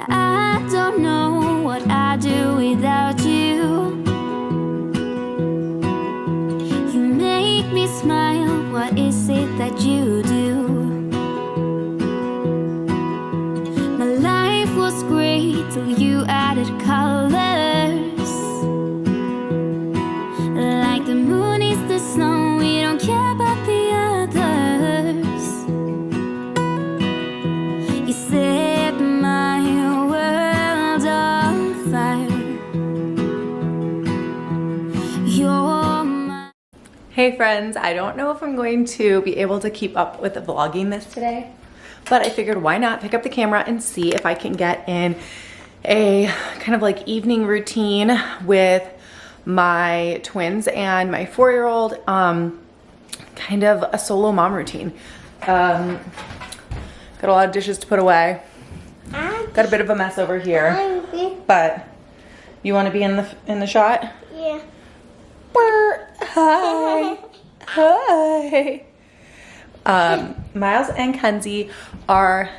I don't know what I'd do without you. You make me smile, what is it that you do? My life was great till you added colors. Like the moon is the snow, we don't care about the others. You set my world on fire. You're my... Hey friends, I don't know if I'm going to be able to keep up with vlogging this today, but I figured why not pick up the camera and see if I can get in a kind of like evening routine with my twins and my 4-year-old, kind of a solo mom routine. Got a lot of dishes to put away. Got a bit of a mess over here, but you want to be in the shot? Yeah. Hi. Hi. Miles and Kenzie are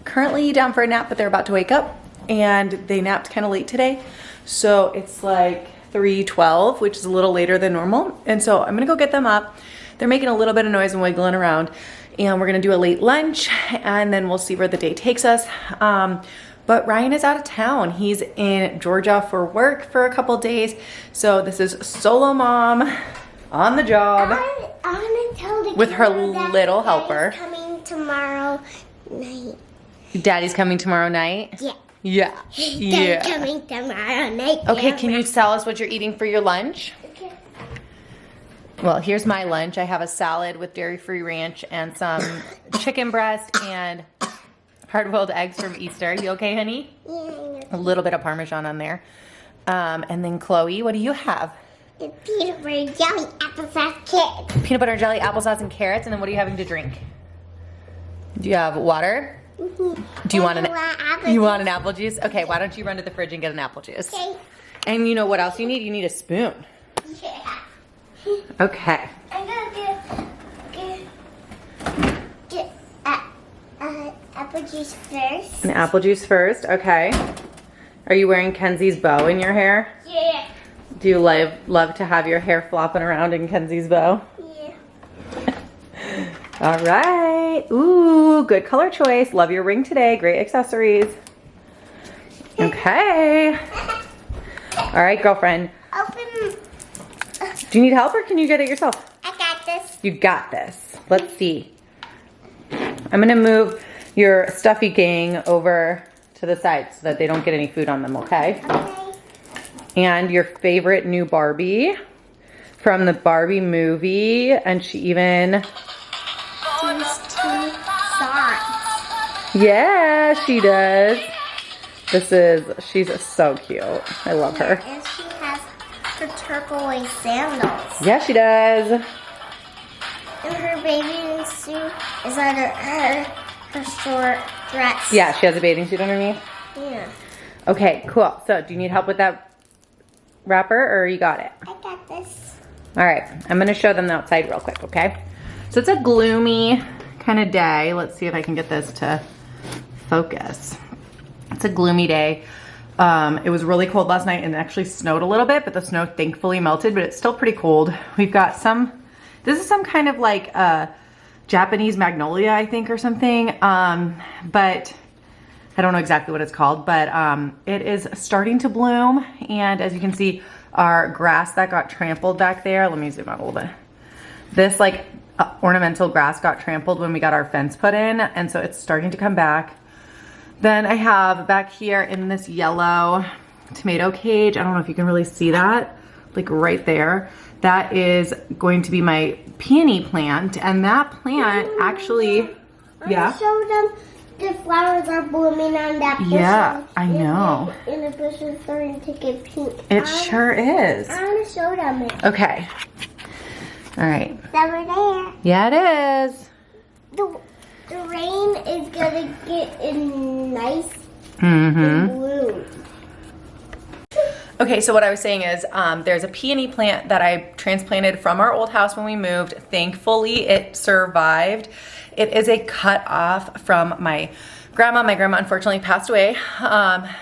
currently down for a nap, but they're about to wake up, and they napped kind of late today. So it's like 3:12, which is a little later than normal. And so I'm gonna go get them up. They're making a little bit of noise and wiggling around, and we're gonna do a late lunch, and then we'll see where the day takes us. But Ryan is out of town. He's in Georgia for work for a couple days. So this is solo mom on the job I want to tell the with her camera that little helper. Daddy's coming tomorrow night. Daddy's coming tomorrow night? Yeah. Yeah. Daddy's coming tomorrow night. Okay, can you tell us what you're eating for your lunch? Okay. Well, here's my lunch. I have a salad with dairy-free ranch and some chicken breast and hard-boiled eggs from Easter. You okay, honey? Yeah. A little bit of Parmesan on there. And then Chloe, what do you have? The peanut butter jelly applesauce carrots. Peanut butter jelly, applesauce, and carrots. And then what are you having to drink? Do you have water? Mm-hmm. Do you want an apple juice? Okay, why don't you run to the fridge and get an apple juice? Okay. And you know what else you need? You need a spoon. Yeah. Okay. I'm gonna get apple juice first. An apple juice first, okay. Are you wearing Kenzie's bow in your hair? Yeah. Do you love to have your hair flopping around in Kenzie's bow? Yeah. All right. Ooh, good color choice. Love your ring today. Great accessories. Okay. All right, girlfriend. Open. Do you need help or can you get it yourself? I got this. You got this. Let's see. I'm gonna move your stuffy gang over to the side so that they don't get any food on them, okay? Okay. And your favorite new Barbie from the Barbie movie, and she even... These two socks. Yeah, she does. She's so cute. I love her. And she has her turquoise sandals. Yeah, she does. And her bathing suit is under her short dress. Yeah, she has a bathing suit underneath. Yeah. Okay, cool. So, do you need help with that wrapper, or you got it? I got this. All right, I'm gonna show them the outside real quick, okay? So it's a gloomy kind of day. Let's see if I can get this to focus. It's a gloomy day. It was really cold last night and it actually snowed a little bit, but the snow thankfully melted, but it's still pretty cold. We've got this is some kind of like Japanese magnolia, I think, or something. But I don't know exactly what it's called, but it is starting to bloom. And as you can see, our grass that got trampled back there, let me zoom out a little bit. This like ornamental grass got trampled when we got our fence put in, and so it's starting to come back. Then I have back here in this yellow tomato cage, I don't know if you can really see that, like right there. That is going to be my peony plant, and that plant actually, yeah? I showed them the flowers are blooming on that bush. Yeah, I know. And the bush is starting to get pink. It sure is. I want to show them it. Okay. All right. It's over there. Yeah, it is. The rain is gonna get in nice Mm-hmm. bloom. Okay, so what I was saying is there's a peony plant that I transplanted from our old house when we moved. Thankfully, it survived. It is a cut off from my grandma. My grandma unfortunately passed away,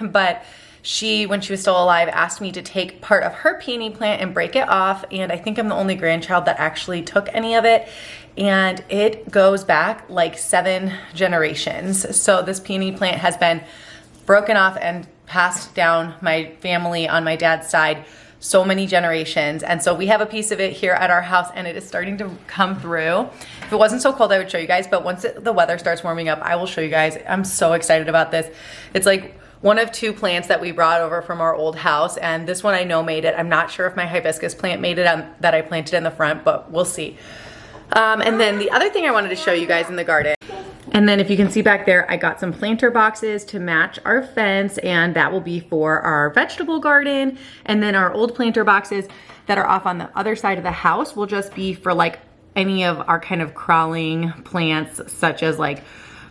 but she, when she was still alive, asked me to take part of her peony plant and break it off, and I think I'm the only grandchild that actually took any of it, and it goes back like 7 generations. So this peony plant has been broken off and passed down my family on my dad's side so many generations, and so we have a piece of it here at our house, and it is starting to come through. If it wasn't so cold, I would show you guys, but once the weather starts warming up, I will show you guys. I'm so excited about this. It's like one of 2 plants that we brought over from our old house, and this one I know made it. I'm not sure if my hibiscus plant made it that I planted in the front, but we'll see. And then the other thing I wanted to show you guys in the garden, and then if you can see back there, I got some planter boxes to match our fence, and that will be for our vegetable garden. And then our old planter boxes that are off on the other side of the house will just be for like any of our kind of crawling plants, such as like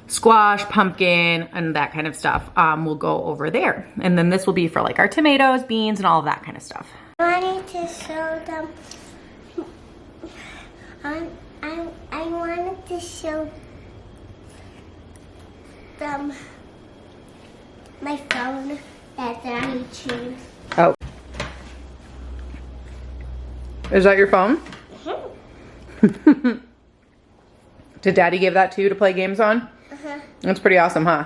squash, pumpkin, and that kind of stuff will go over there. And then this will be for like our tomatoes, beans, and all of that kind of stuff. I wanted to show them. I wanted to show them my phone that Daddy chose. Oh. Is that your phone? Did Daddy give that to you to play games on? That's pretty awesome, huh?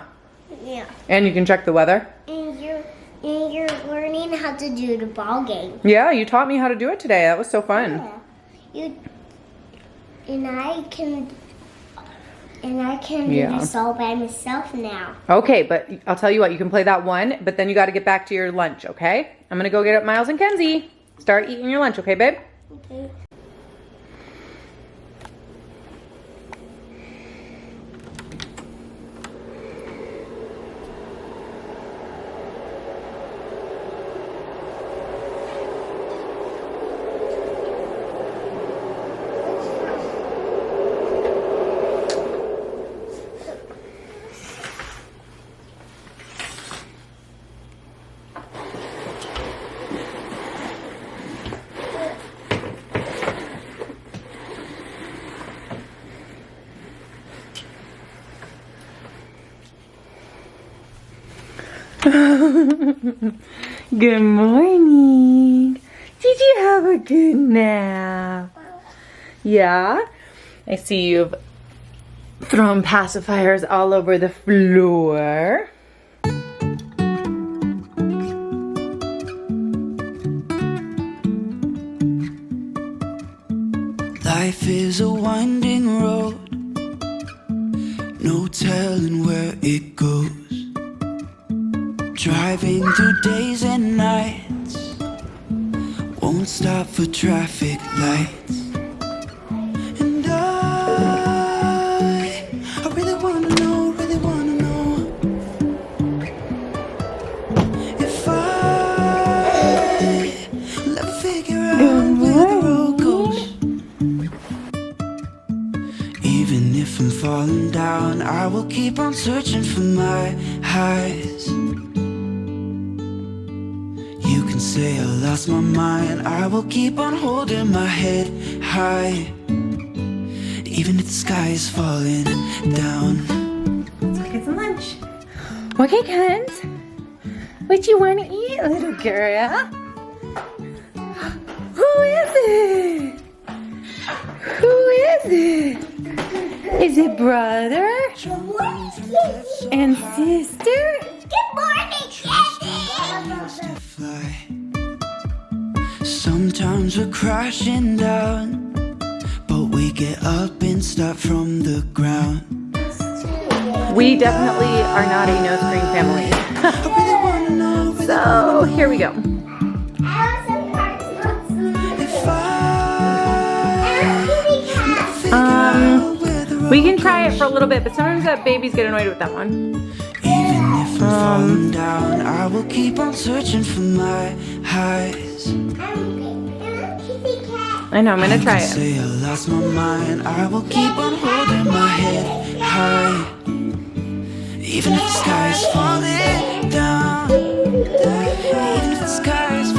Yeah. And you can check the weather? And you're learning how to do the ball game. Yeah, you taught me how to do it today. That was so fun. Yeah. And I can do this all by myself now. Okay, but I'll tell you what, you can play that one, but then you got to get back to your lunch, okay? I'm going to go get up Miles and Kenzie. Start eating your lunch, okay, babe? Okay. Good morning. Did you have a good nap? Yeah? I see you've thrown pacifiers all over the floor. Life is a winding road, no telling where it goes. Driving through days and nights, won't stop for traffic lights. And I really wanna know if I let figure out where the road goes. Even if I'm falling down, I will keep on searching for my highs. You can say I lost my mind, I will keep on holding my head high, even if the sky is falling down. Let's go get some lunch. Okay, Kent. What you want to eat, little girl? Who is it? Who is it? Is it brother and sister? Good morning, Daddy. Sometimes we're crashing down, but we get up and start from the ground. We definitely are not a no screen family. So here we go. We can try it for a little bit, but sometimes that babies get annoyed with that one. Even if I'm falling down, I will keep on searching for my highs. I know, I'm gonna try it. Say I lost my mind, I will keep on holding my head high, even if the sky is falling down. Even if the sky is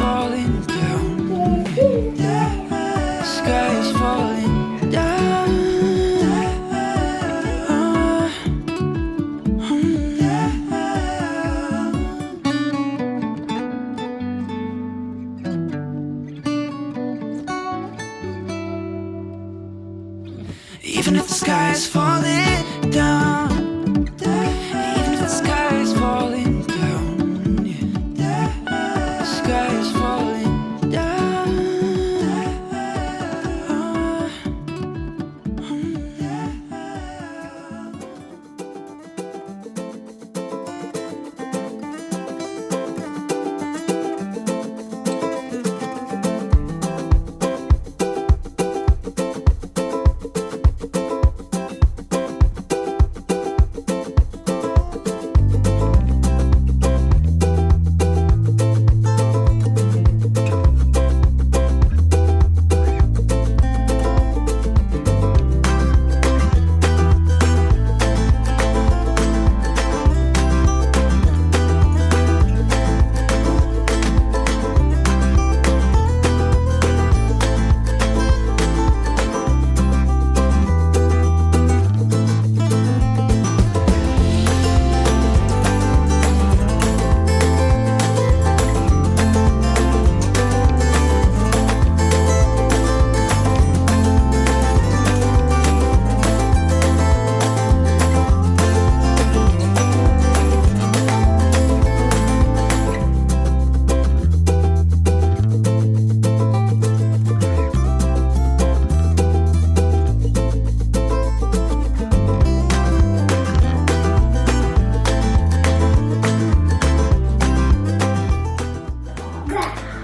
falling down, even if the sky is falling down, yeah. The sky is falling down.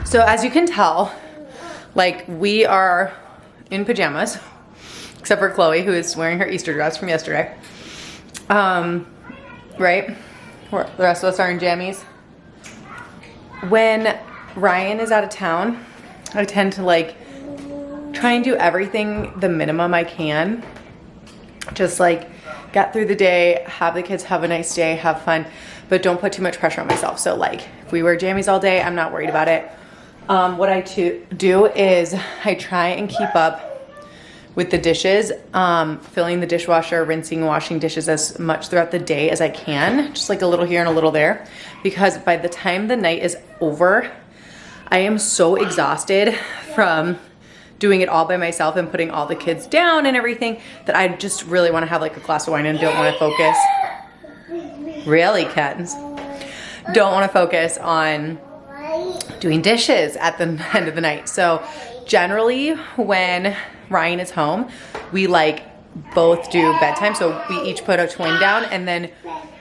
So as you can tell, like, we are in pajamas, except for Chloe, who is wearing her Easter dress from yesterday. Right? The rest of us are in jammies. When Ryan is out of town, I tend to like try and do everything the minimum I can. Just like get through the day, have the kids have a nice day, have fun, but don't put too much pressure on myself. So like if we wear jammies all day, I'm not worried about it. What I do is I try and keep up with the dishes, filling the dishwasher, rinsing and washing dishes as much throughout the day as I can, just like a little here and a little there, because by the time the night is over, I am so exhausted from doing it all by myself and putting all the kids down and everything that I just really want to have like a glass of wine and don't want to focus. Really, Kens? Don't want to focus on doing dishes at the end of the night. So generally when Ryan is home, we like both do bedtime. So we each put a twin down, and then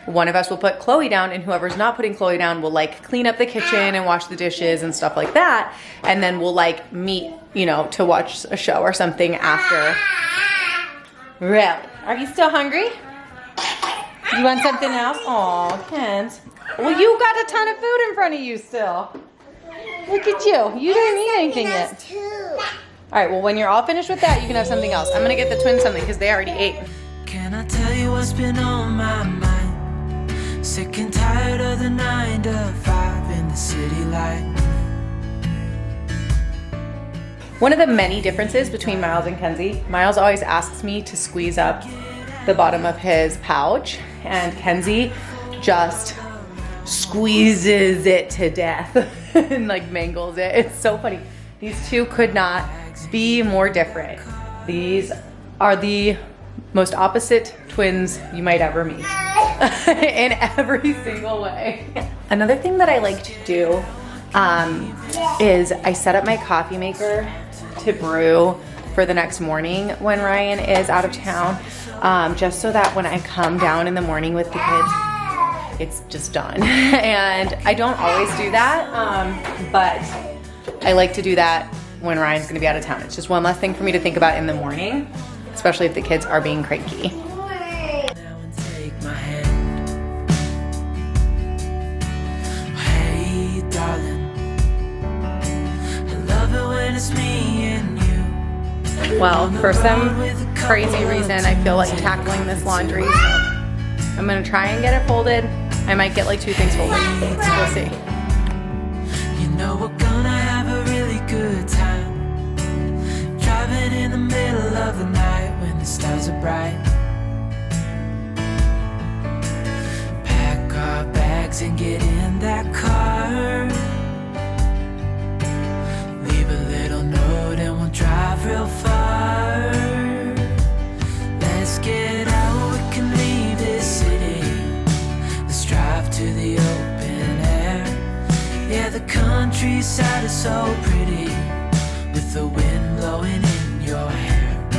one of us will put Chloe down, and whoever's not putting Chloe down will like clean up the kitchen and wash the dishes and stuff like that. And then we'll like meet, you know, to watch a show or something after. Really? Are you still hungry? You want something else? Aw, Kent. Well, you got a ton of food in front of you still. Look at you. You didn't eat anything yet. All right, well, when you're all finished with that, you can have something else. I'm gonna get the twins something because they already ate. Can I tell you what's been on my mind? Sick and tired of the 9 to 5 in the city light. One of the many differences between Miles and Kenzie, Miles always asks me to squeeze up the bottom of his pouch, and Kenzie just squeezes it to death and like mangles it. It's so funny. These two could not be more different. These are the most opposite twins you might ever meet in every single way. Another thing that I like to do is I set up my coffee maker to brew for the next morning when Ryan is out of town, just so that when I come down in the morning with the kids, it's just done. And I don't always do that, but I like to do that when Ryan's gonna be out of town. It's just one less thing for me to think about in the morning, especially if the kids are being cranky. Take my hand. Hey, darling, I love it when it's me and you. Well, for some crazy reason, I feel like tackling this laundry. I'm gonna try and get it folded. I might get like 2 things folded. We'll see. You know we're gonna have a really good time, driving in the middle of the night when the stars are bright. Pack our bags and get in that car, leave a little note and we'll drive real far. Let's get countryside is so pretty, with the wind blowing in your hair.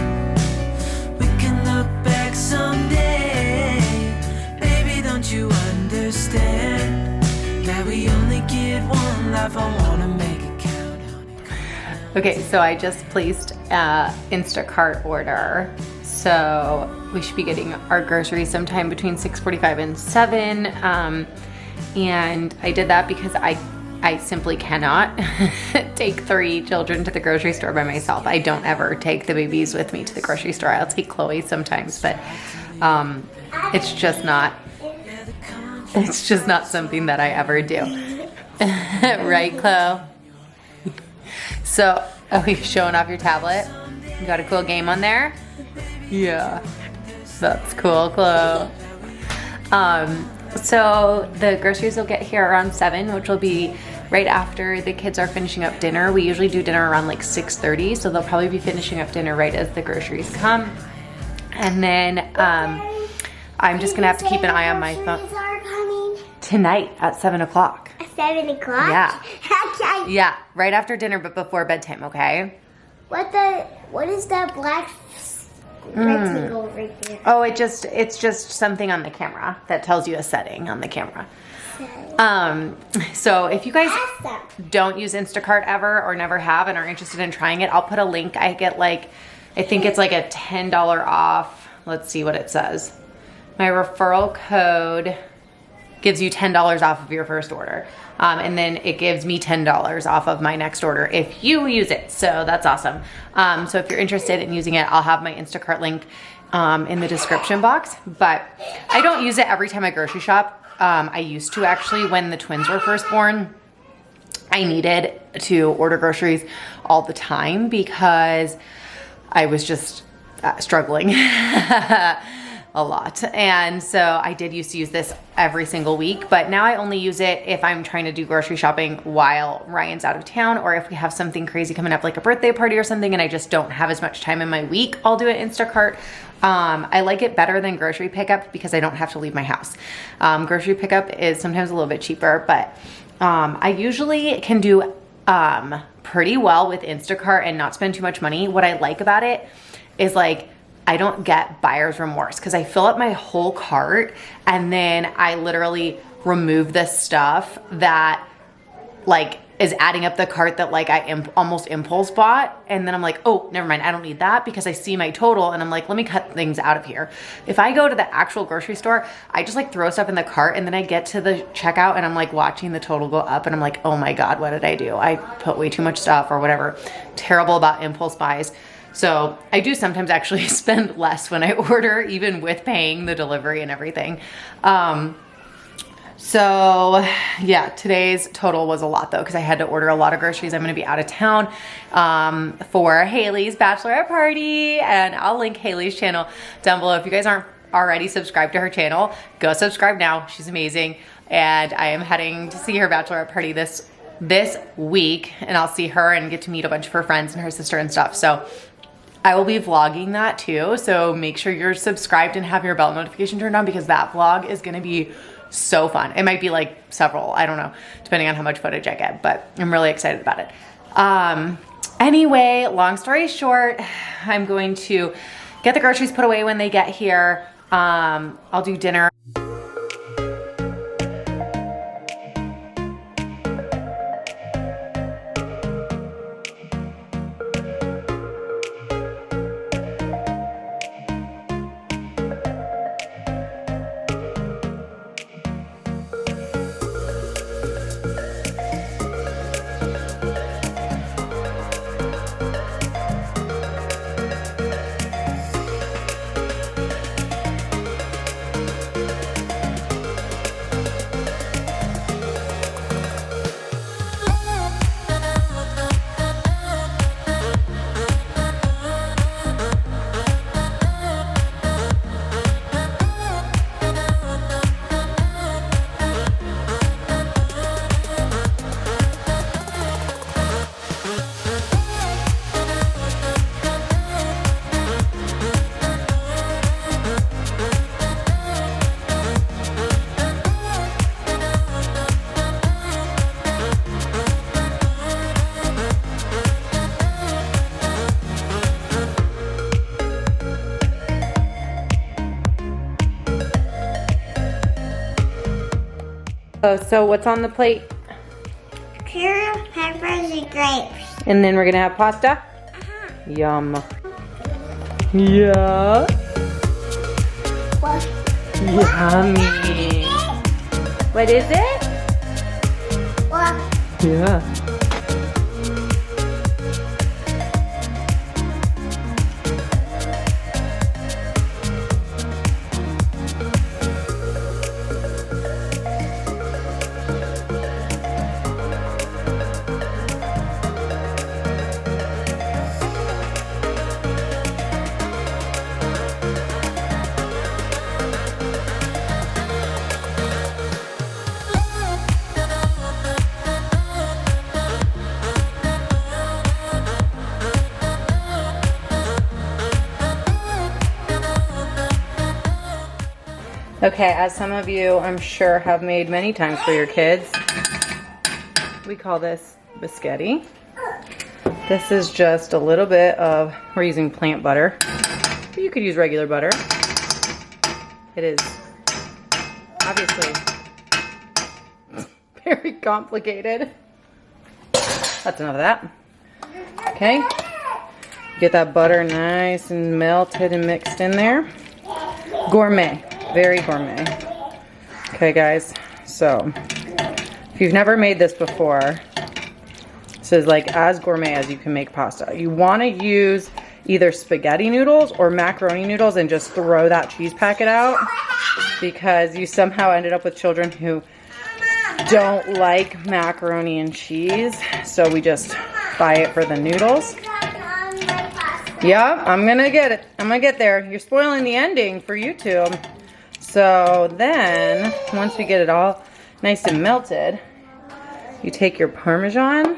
We can look back someday, baby, don't you understand that we only get one life? I wanna make it count, honey. Okay, so I just placed a Instacart order. So we should be getting our groceries sometime between 6:45 and 7. And I did that because I simply cannot take 3 children to the grocery store by myself. I don't ever take the babies with me to the grocery store. I'll take Chloe sometimes, but it's just not something that I ever do. Right, Chloe? So, oh, you're showing off your tablet? You got a cool game on there? Yeah, that's cool, Chloe. So the groceries will get here around 7, which will be right after the kids are finishing up dinner. We usually do dinner around like 6:30, so they'll probably be finishing up dinner right as the groceries come. And then I'm just gonna have to keep an eye on my phone. Tonight at 7 o'clock. At 7 o'clock? Yeah. Okay. Yeah, right after dinner, but before bedtime, okay? What is that black rectangle right there? Oh, it's just something on the camera that tells you a setting on the camera. So if you guys don't use Instacart ever or never have and are interested in trying it, I'll put a link. I think it's like a $10 off. Let's see what it says. My referral code gives you $10 off of your first order. And then it gives me $10 off of my next order if you use it. So that's awesome. So if you're interested in using it, I'll have my Instacart link in the description box. But I don't use it every time I grocery shop. I used to actually when the twins were first born. I needed to order groceries all the time because I was just struggling a lot. And so I did used to use this every single week, but now I only use it if I'm trying to do grocery shopping while Ryan's out of town, or if we have something crazy coming up like a birthday party or something and I just don't have as much time in my week, I'll do it Instacart. I like it better than grocery pickup because I don't have to leave my house. Grocery pickup is sometimes a little bit cheaper, but I usually can do pretty well with Instacart and not spend too much money. What I like about it is like I don't get buyer's remorse because I fill up my whole cart and then I literally remove the stuff that like is adding up the cart that like I almost impulse bought, and then I'm like, oh, never mind, I don't need that, because I see my total and I'm like, let me cut things out of here. If I go to the actual grocery store, I just like throw stuff in the cart and then I get to the checkout and I'm like watching the total go up and I'm like, oh my God, what did I do? I put way too much stuff or whatever. Terrible about impulse buys. So I do sometimes actually spend less when I order, even with paying the delivery and everything. So yeah, today's total was a lot though, because I had to order a lot of groceries. I'm going to be out of town for Haley's bachelorette party, and I'll link Haley's channel down below. If you guys aren't already subscribed to her channel, go subscribe now. She's amazing. And I am heading to see her bachelorette party this week, and I'll see her and get to meet a bunch of her friends and her sister and stuff. So I will be vlogging that too. So make sure you're subscribed and have your bell notification turned on, because that vlog is going to be so fun. It might be like several, I don't know, depending on how much footage I get, but I'm really excited about it. Anyway, long story short, I'm going to get the groceries put away when they get here. I'll do dinner. Oh, so what's on the plate? Pure peppers and grapes. And then we're gonna have pasta? Yum. Yeah. What? Yummy. What is it? What? Yeah. Okay, as some of you, I'm sure, have made many times for your kids, we call this biscotti. This is just a little bit of, we're using plant butter, but you could use regular butter. It is obviously very complicated. That's enough of that. Okay, get that butter nice and melted and mixed in there. Gourmet. Very gourmet. Okay guys, so if you've never made this before, this is like as gourmet as you can make pasta. You want to use either spaghetti noodles or macaroni noodles and just throw that cheese packet out, because you somehow ended up with children who don't like macaroni and cheese, so we just buy it for the noodles. Yeah, I'm gonna get it. I'm gonna get there. You're spoiling the ending for YouTube. So then, once we get it all nice and melted, you take your Parmesan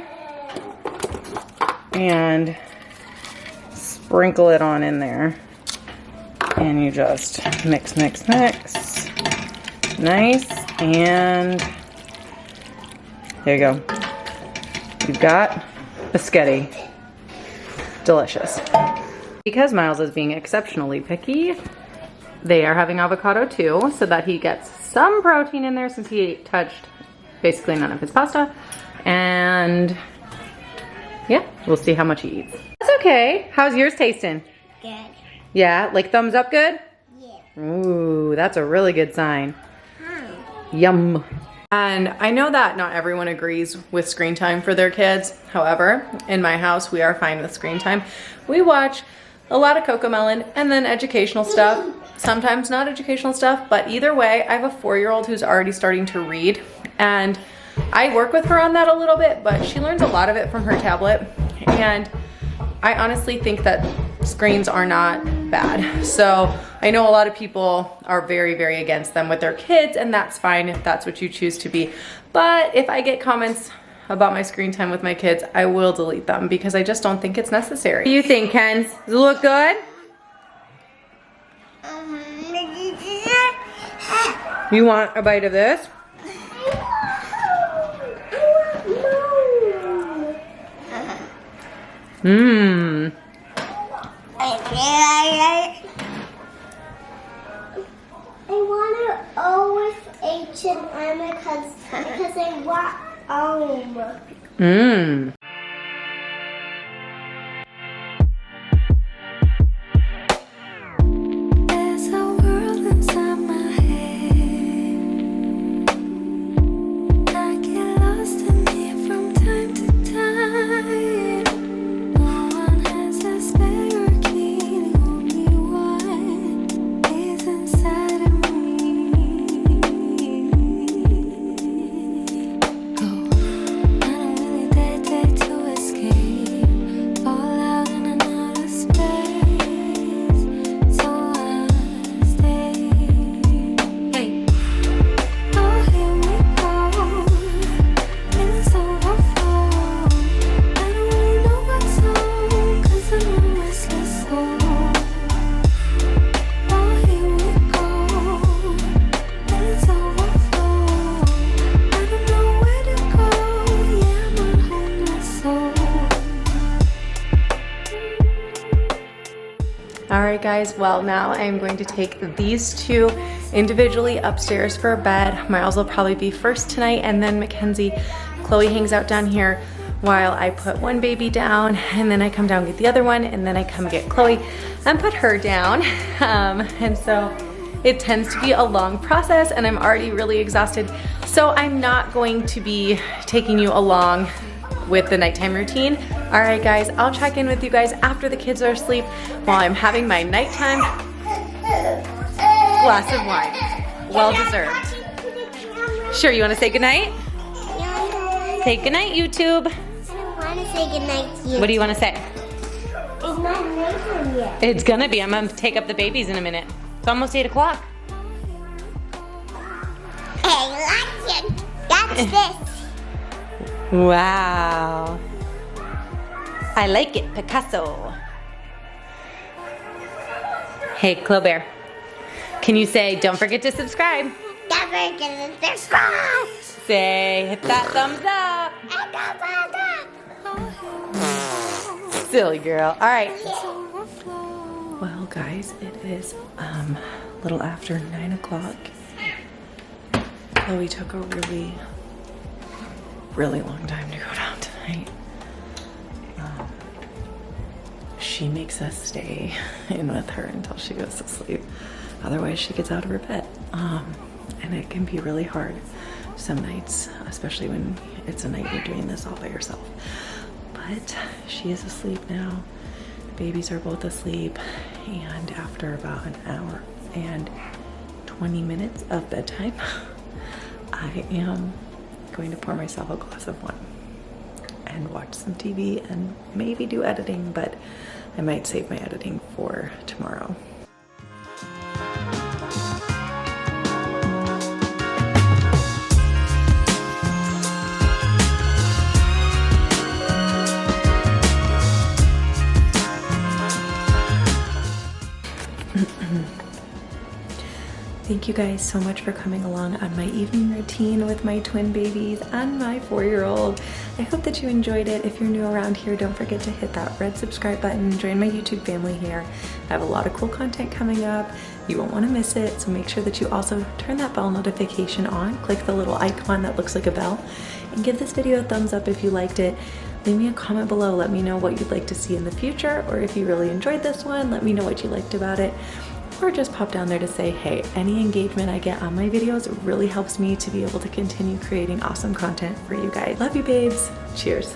and sprinkle it on in there. And you just mix, mix, mix. Nice, and there you go. You've got biscotti. Delicious. Because Miles is being exceptionally picky, they are having avocado too, so that he gets some protein in there since he touched basically none of his pasta. And yeah, we'll see how much he eats. That's okay. How's yours tasting? Good. Yeah, like thumbs up good? Yeah. Ooh, that's a really good sign. Yum. And I know that not everyone agrees with screen time for their kids. However, in my house, we are fine with screen time. We watch a lot of Cocomelon and then educational stuff. Sometimes not educational stuff, but either way, I have a 4-year-old who's already starting to read, and I work with her on that a little bit, but she learns a lot of it from her tablet. And I honestly think that screens are not bad. So I know a lot of people are very, very against them with their kids, and that's fine if that's what you choose to be. But if I get comments about my screen time with my kids, I will delete them because I just don't think it's necessary. What do you think, Ken? Does it look good? You want a bite of this? Mmm. I want to always H&M because I want home. Mmm. There's a world inside my head. I get lost in it from time to time. No one has a spare key, the only one is inside of me. Go, I don't really dare right guys, well now I'm going to take these two individually upstairs for bed. Miles will probably be first tonight, and then Mackenzie. Chloe hangs out down here while I put one baby down, and then I come down and get the other one, and then I come get Chloe and put her down. And so it tends to be a long process, and I'm already really exhausted. So I'm not going to be taking you along with the nighttime routine. All right guys, I'll check in with you guys after the kids are asleep while I'm having my nighttime glass of wine. Well deserved. Sure, you wanna say goodnight? Say goodnight, YouTube. I don't want to say goodnight to you. What do you wanna say? It's not nighttime yet. It's gonna be, I'm gonna take up the babies in a minute. It's almost 8 o'clock. Hey, look, that's this. Wow. I like it, Picasso. Hey, Chloe Bear. Can you say, don't forget to subscribe? Don't forget to subscribe. Say, hit that thumbs up. Silly girl. All right. Well, guys, it is a little after 9 o'clock. Chloe took a really long time to go down tonight. She makes us stay in with her until she goes to sleep. Otherwise, she gets out of her bed. And it can be really hard some nights, especially when it's a night you're doing this all by yourself. But she is asleep now. The babies are both asleep. And after about an hour and 20 minutes of bedtime, I am going to pour myself a glass of wine and watch some TV and maybe do editing, but I might save my editing for tomorrow. Thank you guys so much for coming along on my evening routine with my twin babies and my 4-year-old. I hope that you enjoyed it. If you're new around here, don't forget to hit that red subscribe button. Join my YouTube family here. I have a lot of cool content coming up. You won't want to miss it, so make sure that you also turn that bell notification on. Click the little icon that looks like a bell, and give this video a thumbs up if you liked it. Leave me a comment below. Let me know what you'd like to see in the future, or if you really enjoyed this one, let me know what you liked about it. Or just pop down there to say, hey, any engagement I get on my videos really helps me to be able to continue creating awesome content for you guys. Love you, babes. Cheers.